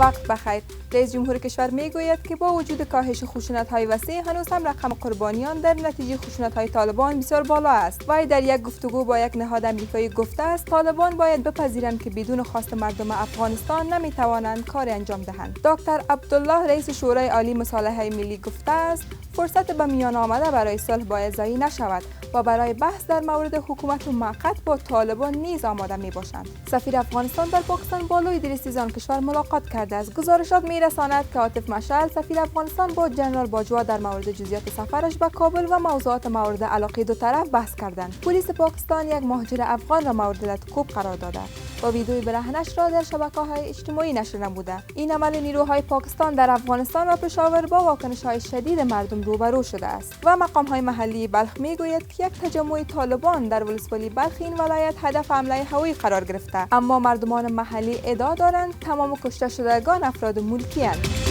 وقت بخیر. رئیس جمهور کشور میگوید که با وجود کاهش خشونت‌های وسیع هنوز هم رقم قربانیان در نتیجه خشونت‌های طالبان بسیار بالا است. وی در یک گفتگو با یک نهاد آمریکایی گفته است طالبان باید بپذیرند که بدون خواست مردم افغانستان نمیتوانند کاری انجام دهند. دکتر عبدالله رئیس شورای عالی مصالحه ملی گفته است فرصت به میان آمده برای صلح باید ضایع نشود و برای بحث در مورد حکومت موقت با طالبان نیز آماده می باشند. سفیر افغانستان در پاکستان با لوی درستی آن کشور ملاقات کرده است. گزارشات میرساند که عاطف مشعل سفیر افغانستان با جنرال باجوا در مورد جزئیات سفرش به کابل و موضوعات مورد علاقه دو طرف بحث کردند. پلیس پاکستان یک مهاجر افغان را مورد لطکوب قرار داده و ویدیوی برهنه‌اش را در شبکه‌های اجتماعی نشر نموده. این عمل نیروهای پاکستان در افغانستان و پشاور با واکنش‌های شدید مردم روبرو شده است و مقام‌های محلی بلخ میگوید که یک تجمع طالبان در ولسوالی بلخ این ولایت هدف حمله هوایی قرار گرفته، اما مردمان محلی ادعا دارند تمام کشته شدگان افراد ملکی اند.